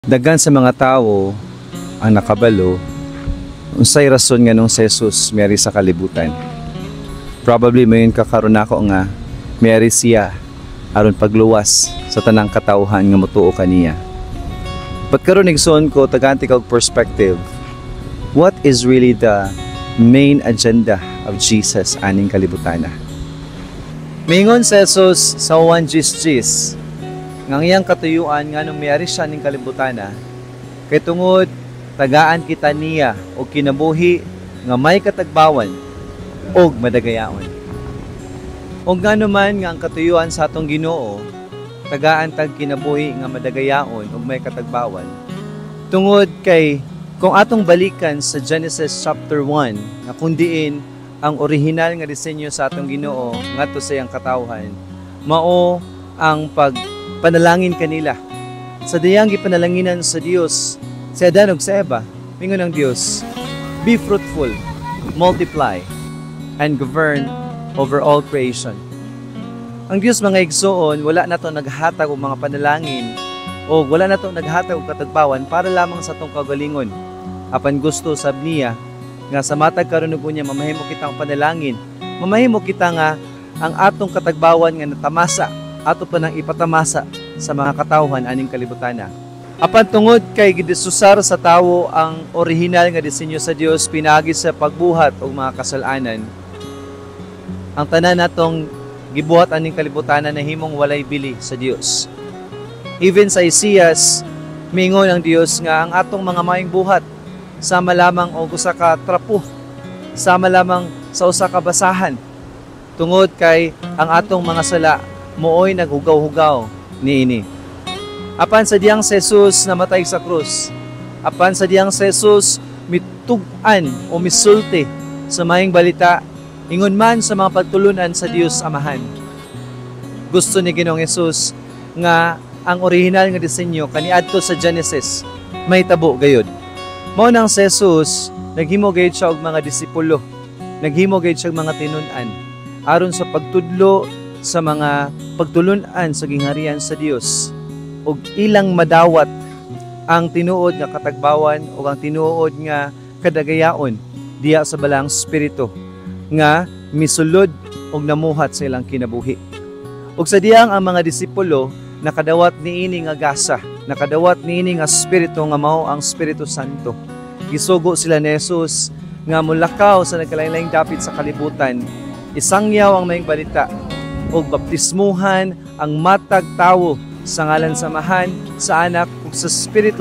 Daghan sa mga tawo ang nakabalo unsay rason nganong si Jesus miyari sa kalibutan. Probably mayon kakaron nako nga miyari siya aron pagluwas sa tanang katawhan nga motuo kaniya. But karon igsoon ko taganti kag perspective. What is really the main agenda of Jesus aning kalibutan? Mingon si Jesus sa 1:10 ngang iyang katuyuan nga nung mayari siya ning kalibutana kay tungod tagaan kita niya o kinabuhi nga may katagbawan og madagayaon. O ngano man nga ang katuyuan sa atong Ginoo tagaan tag kinabuhi nga madagayaon og may katagbawan. Tungod kay kung atong balikan sa Genesis chapter 1 nga kung diin ang orihinal nga disenyo sa atong Ginoo ngadto sa iyang katawhan mao ang panalangin kanila. Sa diyang gipanalanginan sa Dios, sa Adan ug sa Eva, mingon ang Dios, be fruitful, multiply, and govern over all creation. Ang Dios mga igsoon, wala na to naghatag og mga panalangin o wala na to naghatag og katagbawan para lamang sa tong kagalingon. Apan gusto sab niya nga sa matag karon ug unya mamahimo kitang panalangin, mamahimo kita nga ang atong katagbawan nga natamasa ato pa nang ipatamasa sa mga katawhan aning kalibutana. Apan tungod kay gidisusar sa tawo ang orihinal nga disenyo sa Dios pinaagi sa pagbuhat og mga kasalanan, ang tanan natong gibuhat aning kalibutana nahimong walay bili sa Dios. Even sa Isaias, mingon ang Dios nga ang atong mga maayong buhat sama lamang og usa ka trapo, sama lamang sa usa ka basahan. Tungod kay ang atong mga sala mooy naghugaw-hugaw niini. Apan sa diyang si Jesus namatay sa krus, apan sa diyang si Jesus mitug-an o misulti sa maayong balita, ingon man sa mga pagtulunan sa Dios Amahan. Gusto ni Ginoong Jesus nga ang orihinal nga disenyo kaniadto sa Genesis may tabo gayud. Mao nang si Jesus naghimo gayud siya og mga disipulo, naghimo gayud siya og mga tinun-an aron sa pagtudlo sa mga pagtulunan sa gingharian sa Dios ug ilang madawat ang tinuod nga katagbawan ug ang tinuod nga kadagayaon diya sa balang espiritu nga misulod ug namuhat sa ilang kinabuhi. Ug sa diyang ang mga disipulo nakadawat niini nga gasa, nakadawat niini nga espiritu nga mao ang Espiritu Santo. Gisugo sila ni Jesus nga mulakaw sa nagkalain-laing dapit sa kalibutan, isangyaw ang maayong balita ug baptismuhan ang matag tawo sa ngalan sa Amahan, sa Anak ug sa Espiritu